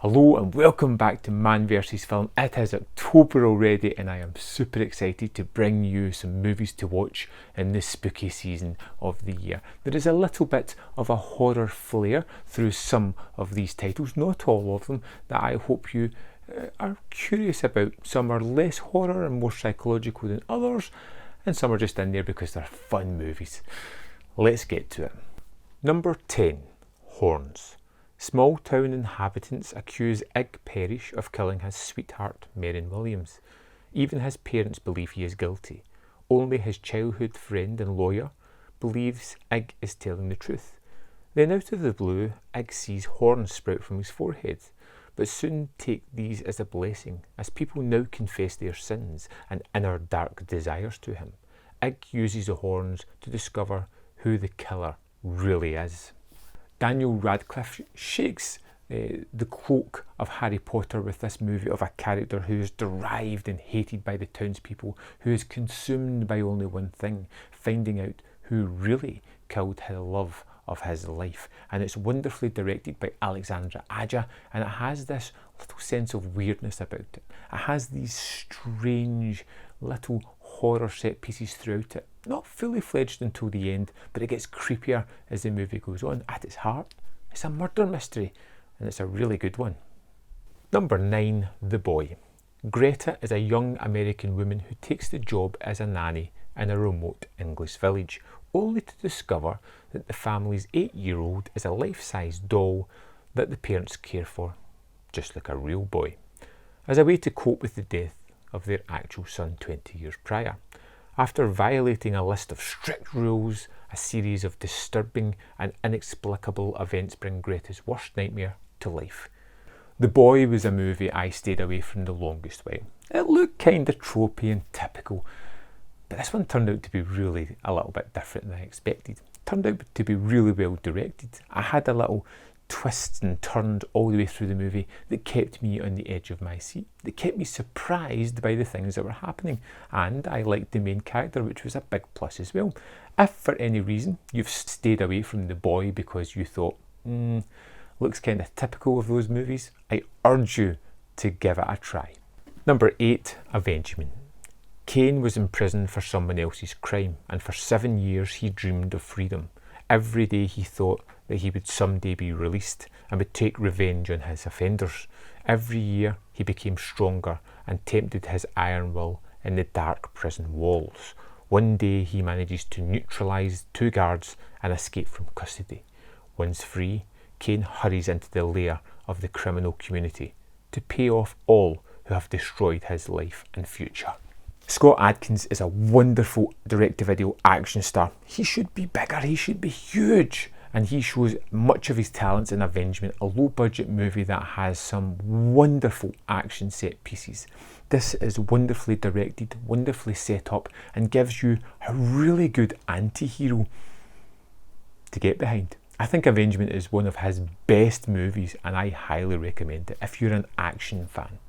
Hello and welcome back to Man vs Film. It is October already and I am super excited to bring you some movies to watch in this spooky season of the year. There is a little bit of a horror flair through some of these titles, not all of them, that I hope you are curious about. Some are less horror and more psychological than others, and some are just in there because they're fun movies. Let's get to it. Number 10, Horns. Small town inhabitants accuse Ig Parish of killing his sweetheart, Marion Williams. Even his parents believe he is guilty. Only his childhood friend and lawyer believes Ig is telling the truth. Then out of the blue, Ig sees horns sprout from his forehead, but soon take these as a blessing, as people now confess their sins and inner dark desires to him. Ig uses the horns to discover who the killer really is. Daniel Radcliffe shakes the cloak of Harry Potter with this movie of a character who is derived and hated by the townspeople, who is consumed by only one thing, finding out who really killed the love of his life. And it's wonderfully directed by Alexandra Aja, and it has this little sense of weirdness about it. It has these strange little horror set pieces throughout it. Not fully fledged until the end, but it gets creepier as the movie goes on. At its heart, it's a murder mystery, and it's a really good one. Number 9, The Boy. Greta is a young American woman who takes the job as a nanny in a remote English village, only to discover that the family's 8-year-old is a life-size doll that the parents care for, just like a real boy, as a way to cope with the death of their actual son 20 years prior. After violating a list of strict rules, a series of disturbing and inexplicable events bring Greta's worst nightmare to life. The Boy was a movie I stayed away from the longest while. It looked kind of tropey and typical, but this one turned out to be really a little bit different than I expected. It turned out to be really well directed. I had a little twists and turns all the way through the movie that kept me on the edge of my seat, that kept me surprised by the things that were happening, and I liked the main character, which was a big plus as well. If for any reason you've stayed away from The Boy because you thought, looks kind of typical of those movies, I urge you to give it a try. Number 8, Avengement. Kane was in prison for someone else's crime, and for 7 years he dreamed of freedom. Every day he thought that he would someday be released and would take revenge on his offenders. Every year he became stronger and tempted his iron will in the dark prison walls. One day he manages to neutralise 2 guards and escape from custody. Once free, Kane hurries into the lair of the criminal community to pay off all who have destroyed his life and future. Scott Adkins is a wonderful direct-to-video action star. He should be bigger, he should be huge. And he shows much of his talents in Avengement, a low-budget movie that has some wonderful action set pieces. This is wonderfully directed, wonderfully set up, and gives you a really good anti-hero to get behind. I think Avengement is one of his best movies, and I highly recommend it if you're an action fan.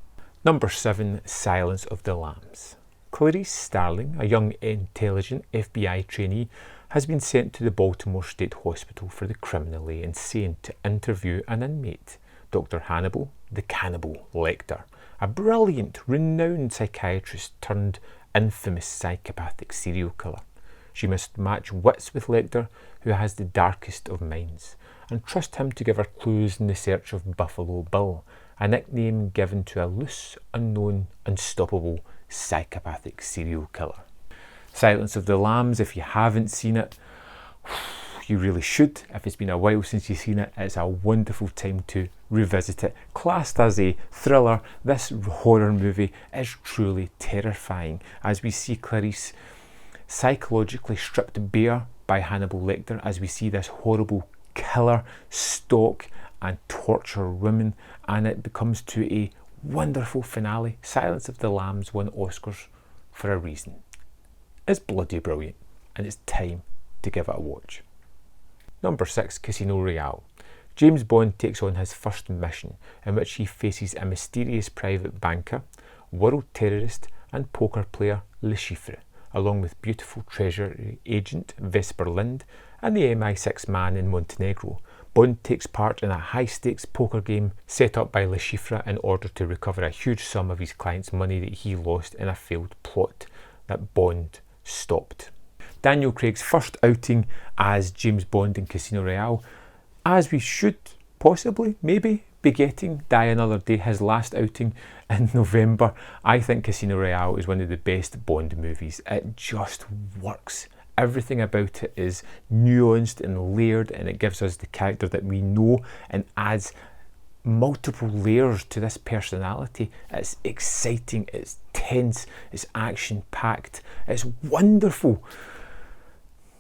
Number 7, Silence of the Lambs. Clarice Starling, a young, intelligent FBI trainee, has been sent to the Baltimore State Hospital for the criminally insane to interview an inmate, Dr. Hannibal the Cannibal Lecter, a brilliant, renowned psychiatrist turned infamous psychopathic serial killer. She must match wits with Lecter, who has the darkest of minds, and trust him to give her clues in the search of Buffalo Bill, a nickname given to a loose, unknown, unstoppable psychopathic serial killer. Silence of the Lambs, if you haven't seen it, you really should. If it's been a while since you've seen it, it's a wonderful time to revisit it. Classed as a thriller, this horror movie is truly terrifying as we see Clarice psychologically stripped bare by Hannibal Lecter, as we see this horrible killer stalk and torture women, and it becomes to a wonderful finale. Silence of the Lambs won Oscars for a reason. It's bloody brilliant, and it's time to give it a watch. Number 6, Casino Royale. James Bond takes on his first mission, in which he faces a mysterious private banker, world terrorist and poker player Le Chiffre, along with beautiful treasury agent Vesper Lind and the MI6 man in Montenegro. Bond takes part in a high-stakes poker game set up by Le Chiffre in order to recover a huge sum of his client's money that he lost in a failed plot that Bond stopped. Daniel Craig's first outing as James Bond in Casino Royale, as we should possibly, maybe, be getting Die Another Day, his last outing in November. I think Casino Royale is one of the best Bond movies. It just works. Everything about it is nuanced and layered, and it gives us the character that we know and adds multiple layers to this personality. It's exciting, it's tense, it's action-packed, it's wonderful.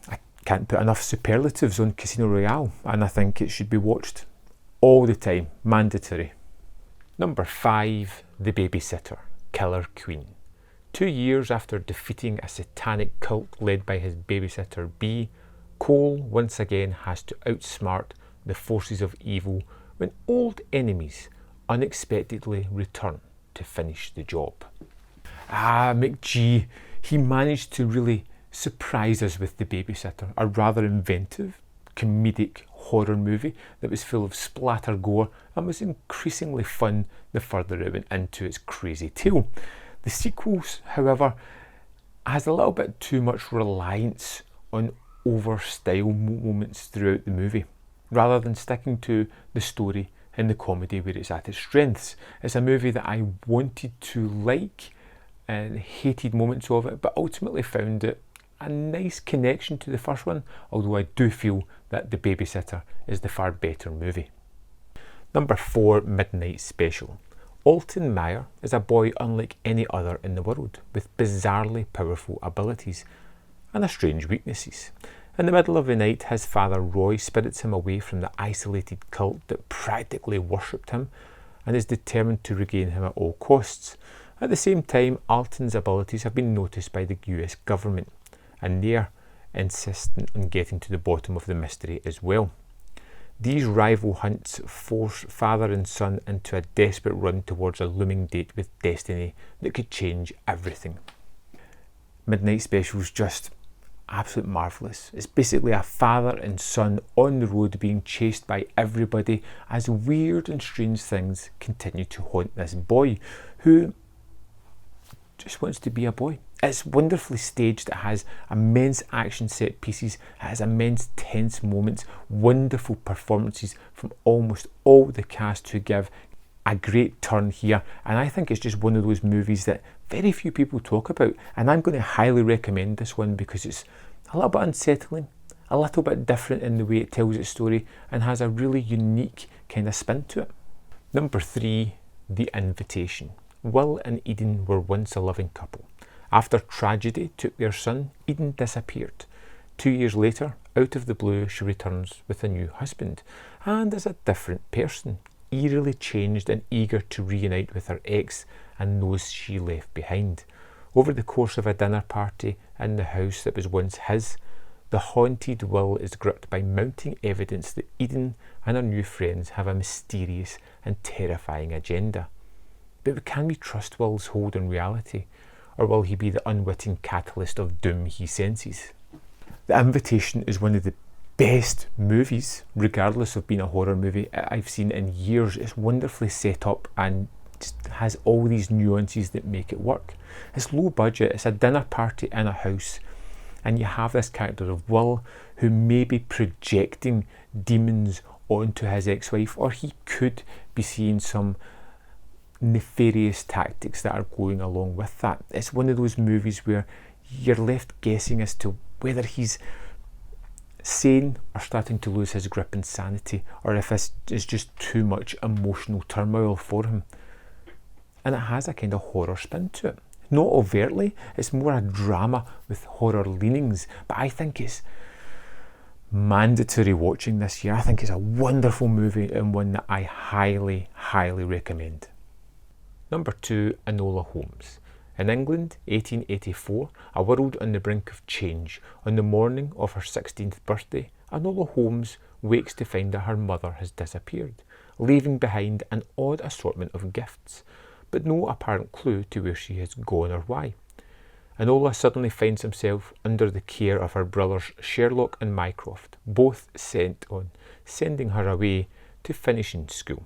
I can't put enough superlatives on Casino Royale, and I think it should be watched all the time, mandatory. Number 5, The Babysitter, Killer Queen. 2 years after defeating a satanic cult led by his babysitter B, Cole once again has to outsmart the forces of evil when old enemies unexpectedly return to finish the job. McG, he managed to really surprise us with The Babysitter, a rather inventive, comedic horror movie that was full of splatter gore and was increasingly fun the further it went into its crazy tale. The sequels, however, has a little bit too much reliance on over-style moments throughout the movie, rather than sticking to the story and the comedy where it's at its strengths. It's a movie that I wanted to like and hated moments of it, but ultimately found it a nice connection to the first one, although I do feel that The Babysitter is the far better movie. Number 4, Midnight Special. Alton Meyer is a boy unlike any other in the world, with bizarrely powerful abilities and strange weaknesses. In the middle of the night, his father Roy spirits him away from the isolated cult that practically worshipped him and is determined to regain him at all costs. At the same time, Alton's abilities have been noticed by the US government, and they're insistent on getting to the bottom of the mystery as well. These rival hunts force father and son into a desperate run towards a looming date with destiny that could change everything. Midnight Special's just absolute marvellous. It's basically a father and son on the road being chased by everybody as weird and strange things continue to haunt this boy who just wants to be a boy. It's wonderfully staged. It has immense action set pieces. It has immense tense moments, wonderful performances from almost all the cast who give a great turn here. And I think it's just one of those movies that very few people talk about. And I'm going to highly recommend this one because it's a little bit unsettling, a little bit different in the way it tells its story, and has a really unique kind of spin to it. Number 3, The Invitation. Will and Eden were once a loving couple. After tragedy took their son, Eden disappeared. 2 years later, out of the blue, she returns with a new husband and is a different person, eerily changed and eager to reunite with her ex and those she left behind. Over the course of a dinner party in the house that was once his, the haunted Will is gripped by mounting evidence that Eden and her new friends have a mysterious and terrifying agenda. But can we trust Will's hold on reality? Or will he be the unwitting catalyst of doom he senses? The Invitation is one of the best movies, regardless of being a horror movie, I've seen in years. It's wonderfully set up and just has all these nuances that make it work. It's low budget, it's a dinner party in a house, and you have this character of Will who may be projecting demons onto his ex-wife, or he could be seeing some nefarious tactics that are going along with that. It's one of those movies where you're left guessing as to whether he's sane or starting to lose his grip and sanity, or if this is just too much emotional turmoil for him. And it has a kind of horror spin to it. Not overtly, it's more a drama with horror leanings, but I think it's mandatory watching this year. I think it's a wonderful movie and one that I highly, highly recommend. Number 2, Enola Holmes. In England, 1884, a world on the brink of change. On the morning of her 16th birthday, Enola Holmes wakes to find that her mother has disappeared, leaving behind an odd assortment of gifts, but no apparent clue to where she has gone or why. Enola suddenly finds himself under the care of her brothers Sherlock and Mycroft, both sent on sending her away to finishing school.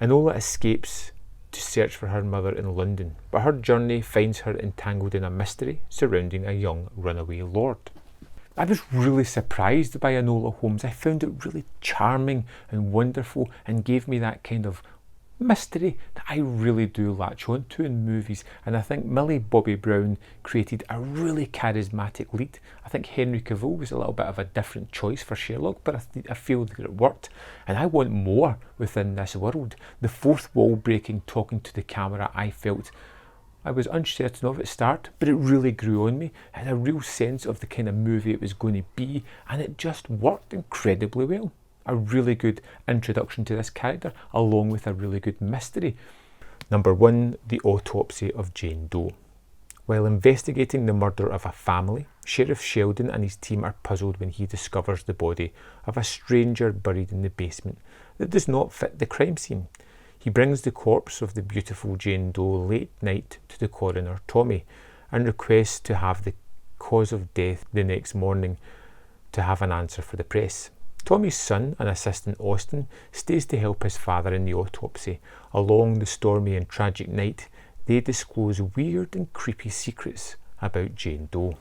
Enola escapes to search for her mother in London, but her journey finds her entangled in a mystery surrounding a young runaway lord. I was really surprised by Enola Holmes. I found it really charming and wonderful and gave me that kind of mystery that I really do latch on to in movies, and I think Millie Bobby Brown created a really charismatic lead. I think Henry Cavill was a little bit of a different choice for Sherlock, but I feel that it worked, and I want more within this world. The fourth wall breaking, talking to the camera, I felt I was uncertain of at start, but it really grew on me. I had a real sense of the kind of movie it was going to be, and it just worked incredibly well. A really good introduction to this character, along with a really good mystery. Number 1, The Autopsy of Jane Doe. While investigating the murder of a family, Sheriff Sheldon and his team are puzzled when he discovers the body of a stranger buried in the basement that does not fit the crime scene. He brings the corpse of the beautiful Jane Doe late night to the coroner, Tommy, and requests to have the cause of death the next morning to have an answer for the press. Tommy's son and assistant Austin stays to help his father in the autopsy. Along the stormy and tragic night, they disclose weird and creepy secrets about Jane Doe.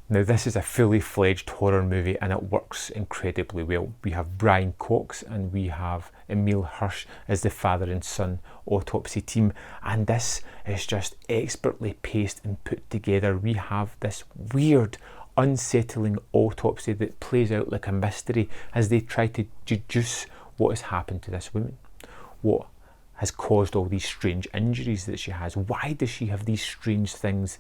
Now, this is a fully fledged horror movie and it works incredibly well. We have Brian Cox and we have Emile Hirsch as the father and son autopsy team, and this is just expertly paced and put together. We have this weird, unsettling autopsy that plays out like a mystery as they try to deduce what has happened to this woman. What has caused all these strange injuries that she has? Why does she have these strange things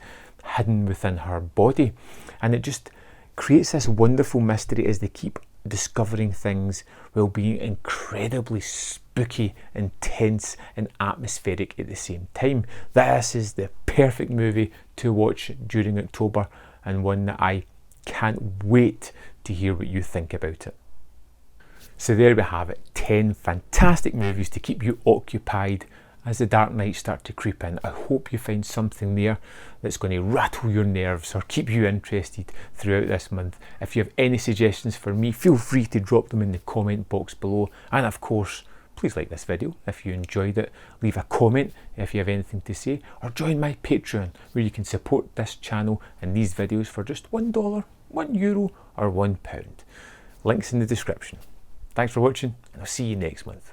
hidden within her body? And it just creates this wonderful mystery as they keep discovering things while being incredibly spooky, intense and atmospheric at the same time. This is the perfect movie to watch during October, and one that I can't wait to hear what you think about it. So there we have it, 10 fantastic movies to keep you occupied as the dark nights start to creep in. I hope you find something there that's going to rattle your nerves or keep you interested throughout this month. If you have any suggestions for me, feel free to drop them in the comment box below, and of course, please like this video if you enjoyed it, leave a comment if you have anything to say, or join my Patreon where you can support this channel and these videos for just $1, €1 or £1. Links in the description. Thanks for watching, and I'll see you next month.